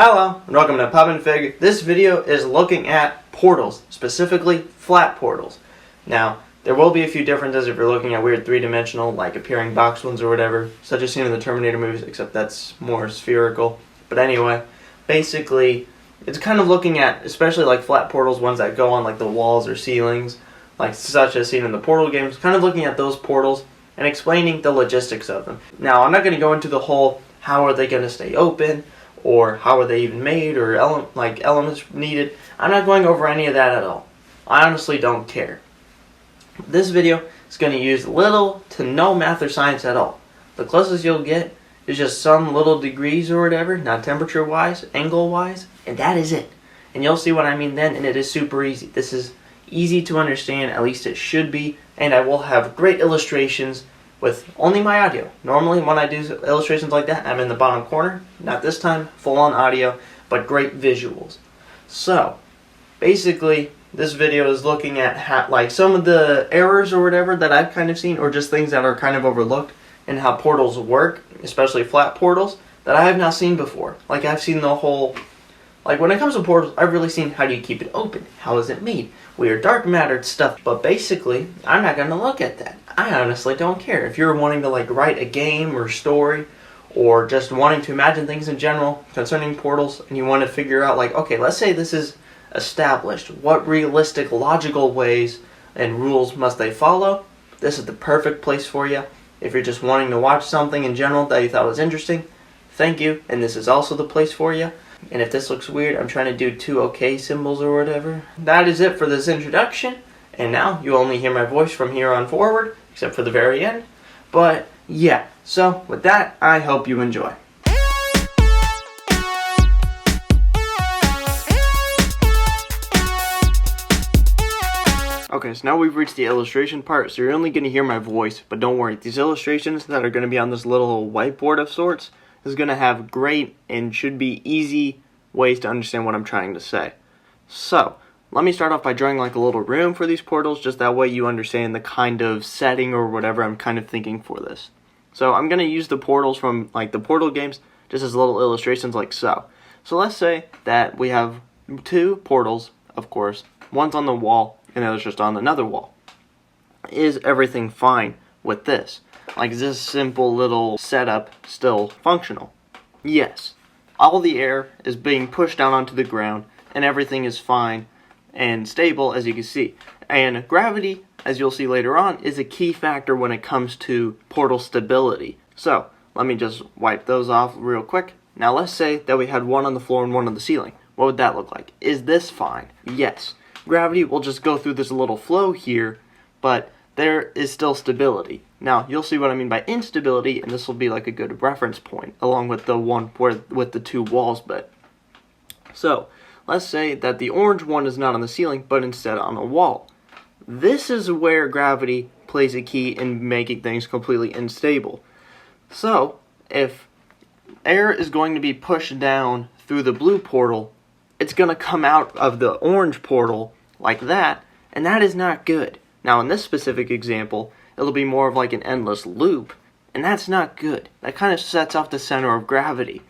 Hello, and welcome to Pub and Fig. This video is looking at portals, specifically flat portals. Now, there will be a few differences if you're looking at weird three-dimensional, like appearing box ones or whatever, such as seen in the Terminator movies, except that's more spherical. But anyway, basically, it's kind of looking at, especially like flat portals, ones that go on like the walls or ceilings, like such as seen in the Portal games, kind of looking at those portals and explaining the logistics of them. Now, I'm not going to go into the whole, how are they going to stay open, or how are they even made, or elements needed. I'm not going over any of that at all. I honestly don't care. This video is going to use little to no math or science at all. The closest you'll get is just some little degrees or whatever, not temperature wise, angle wise, and that is it. And you'll see what I mean then, and it is super easy. This is easy to understand, at least it should be, and I will have great illustrations with only my audio. Normally when I do illustrations like that, I'm in the bottom corner. Not this time, full on audio, but great visuals. So, basically, this video is looking at how, some of the errors or whatever that I've kind of seen, or just things that are kind of overlooked in how portals work, especially flat portals, that I have not seen before. Like, I've seen the whole, when it comes to portals, I've really seen how do you keep it open, how is it made, weird dark matter stuff, but basically, I'm not going to look at that. I honestly don't care. If you're wanting to write a game or story, or just wanting to imagine things in general concerning portals, and you want to figure out okay, let's say this is established, what realistic, logical ways and rules must they follow? This is the perfect place for you. If you're just wanting to watch something in general that you thought was interesting, thank you, and this is also the place for you. And if this looks weird, I'm trying to do two okay symbols or whatever. That is it for this introduction, and now you only hear my voice from here on forward, except for the very end. But yeah, so with that, I hope you enjoy. Okay, so now we've reached the illustration part, so you're only going to hear my voice, but don't worry, these illustrations that are going to be on this little whiteboard of sorts is going to have great and should be easy ways to understand what I'm trying to say. So, let me start off by drawing a little room for these portals, just that way you understand the kind of setting or whatever I'm kind of thinking for this. So I'm going to use the portals from the Portal games just as little illustrations like so. So let's say that we have two portals, of course, one's on the wall and the other's just on another wall. Is everything fine with this? Is this simple little setup still functional? Yes. All the air is being pushed down onto the ground and everything is fine and stable, as you can see. And gravity, as you'll see later on, is a key factor when it comes to portal stability. So, let me just wipe those off real quick. Now let's say that we had one on the floor and one on the ceiling. What would that look like? Is this fine? Yes. Gravity will just go through this little flow here, but there is still stability. Now, you'll see what I mean by instability, and this will be a good reference point, along with the one with the two walls bit. So, let's say that the orange one is not on the ceiling, but instead on a wall. This is where gravity plays a key in making things completely unstable. So, if air is going to be pushed down through the blue portal, it's going to come out of the orange portal like that, and that is not good. Now, in this specific example, it'll be more of an endless loop, and that's not good. That kind of sets off the center of gravity.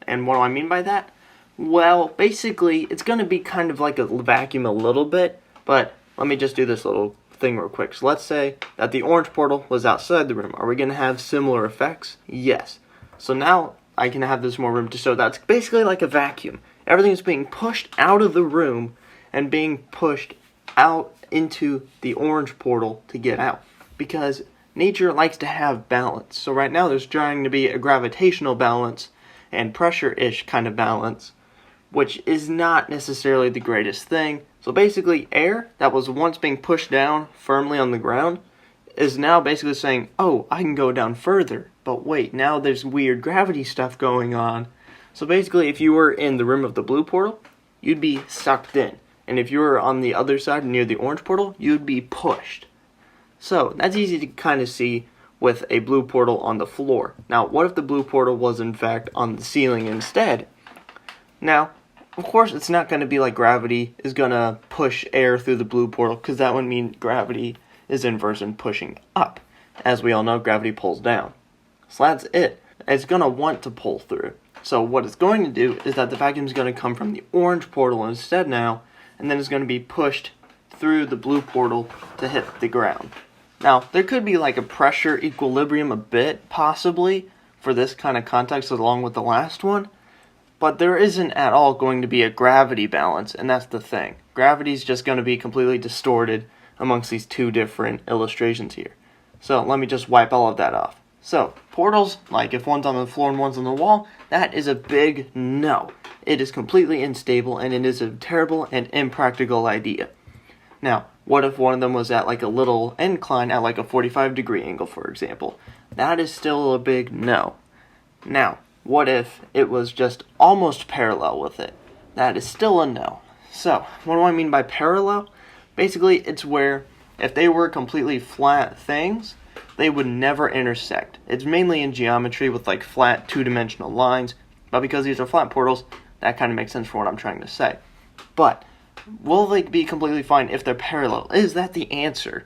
And what do I mean by that? Well, basically, it's going to be kind of like a vacuum a little bit, but let me just do this little thing real quick. So let's say that the orange portal was outside the room. Are we going to have similar effects? Yes. So now I can have this more room to show that's basically like a vacuum. Everything is being pushed out of the room and being pushed out into the orange portal to get out. Because nature likes to have balance. So right now there's trying to be a gravitational balance and pressure-ish kind of balance, which is not necessarily the greatest thing. So basically, air that was once being pushed down firmly on the ground is now basically saying, oh, I can go down further. But wait, now there's weird gravity stuff going on. So basically, if you were in the room of the blue portal, you'd be sucked in. And if you were on the other side near the orange portal, you'd be pushed. So that's easy to kind of see with a blue portal on the floor. Now, what if the blue portal was in fact on the ceiling instead? Now, of course, it's not going to be like gravity is going to push air through the blue portal, because that would mean gravity is inverse and pushing up. As we all know, gravity pulls down. So that's it. It's going to want to pull through. So what it's going to do is that the vacuum is going to come from the orange portal instead now, and then it's going to be pushed through the blue portal to hit the ground. Now, there could be like a pressure equilibrium a bit, possibly, for this kind of context along with the last one, but there isn't at all going to be a gravity balance, and that's the thing. Gravity is just going to be completely distorted amongst these two different illustrations here. So let me just wipe all of that off. So, portals, like if one's on the floor and one's on the wall, that is a big no. It is completely unstable, and it is a terrible and impractical idea. Now, what if one of them was at like a little incline at like a 45-degree angle, for example? That is still a big no. Now, what if it was just almost parallel with it? That is still a no. So, what do I mean by parallel? Basically, it's where if they were completely flat things, they would never intersect. It's mainly in geometry with like flat two-dimensional lines, but because these are flat portals, that kind of makes sense for what I'm trying to say. But will they be completely fine if they're parallel? Is that the answer?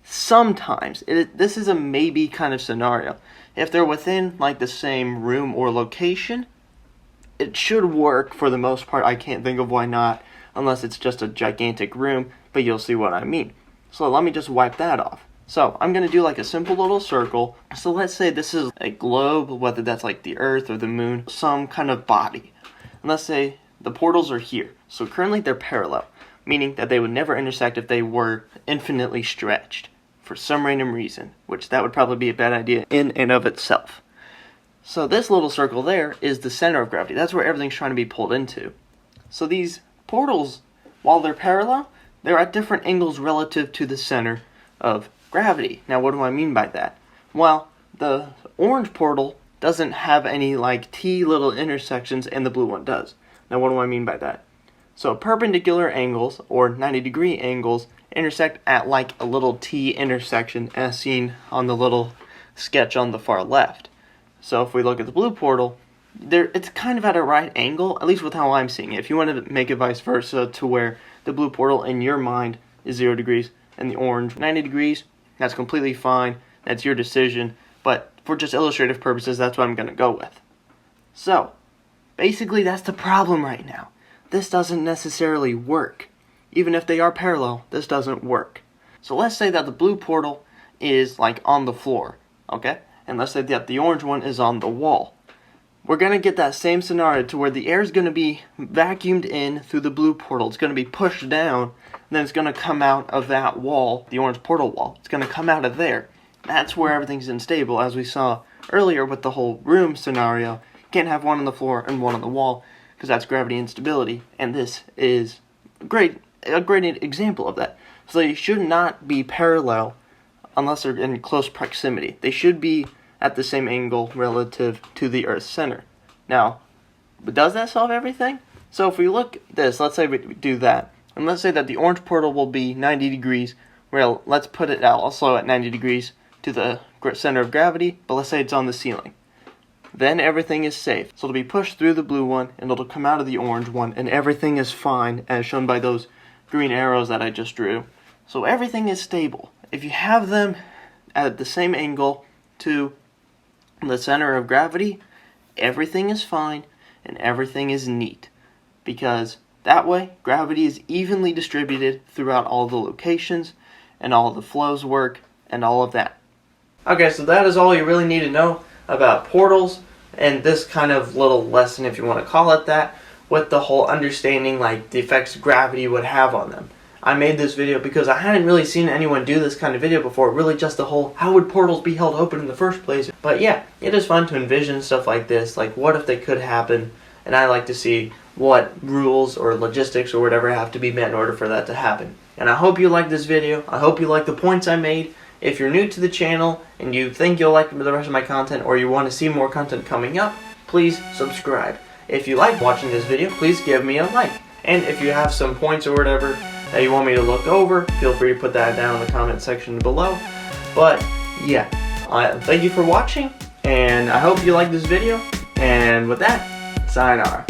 Sometimes. This is a maybe kind of scenario. If they're within like the same room or location, it should work for the most part. I can't think of why not, unless it's just a gigantic room, but you'll see what I mean. So let me just wipe that off. So I'm going to do like a simple little circle. So let's say this is a globe, whether that's like the Earth or the Moon, some kind of body. And let's say the portals are here. So currently they're parallel, meaning that they would never intersect if they were infinitely stretched for some random reason, which that would probably be a bad idea in and of itself. So this little circle there is the center of gravity. That's where everything's trying to be pulled into. So these portals, while they're parallel, they're at different angles relative to the center of gravity. Now, what do I mean by that? Well, the orange portal doesn't have any like T little intersections, and the blue one does. Now, what do I mean by that? So perpendicular angles, or 90-degree angles, intersect at like a little T intersection as seen on the little sketch on the far left. So if we look at the blue portal, it's kind of at a right angle, at least with how I'm seeing it. If you want to make it vice versa to where the blue portal in your mind is 0 degrees and the orange 90 degrees, that's completely fine. That's your decision. But for just illustrative purposes, that's what I'm going to go with. So, basically that's the problem right now. This doesn't necessarily work. Even if they are parallel, this doesn't work. So let's say that the blue portal is like on the floor, okay? And let's say that the orange one is on the wall. We're going to get that same scenario to where the air is going to be vacuumed in through the blue portal. It's going to be pushed down, and then it's going to come out of that wall, the orange portal wall. It's going to come out of there. That's where everything's unstable, as we saw earlier with the whole room scenario. You can't have one on the floor and one on the wall, because that's gravity instability, and this is a great example of that. So they should not be parallel unless they're in close proximity. They should be at the same angle relative to the Earth's center. Now, but does that solve everything? So if we look at this, let's say we do that, and let's say that the orange portal will be 90 degrees, well, let's put it out also at 90 degrees to the center of gravity, but let's say it's on the ceiling. Then everything is safe. So it'll be pushed through the blue one, and it'll come out of the orange one, and everything is fine, as shown by those green arrows that I just drew. So everything is stable. If you have them at the same angle to the center of gravity, everything is fine and everything is neat, because that way gravity is evenly distributed throughout all the locations and all the flows work and all of that. Okay, so that is all you really need to know about portals and this kind of little lesson, if you want to call it that, with the whole understanding like the effects gravity would have on them. I made this video because I hadn't really seen anyone do this kind of video before, really just the whole, how would portals be held open in the first place? But yeah, it is fun to envision stuff like this, like what if they could happen, and I like to see what rules or logistics or whatever have to be met in order for that to happen. And I hope you like this video, I hope you like the points I made. If you're new to the channel and you think you'll like the rest of my content, or you want to see more content coming up, please subscribe. If you like watching this video, please give me a like. And if you have some points or whatever that you want me to look over, feel free to put that down in the comment section below. But yeah, thank you for watching, and I hope you like this video. And with that, sayonara.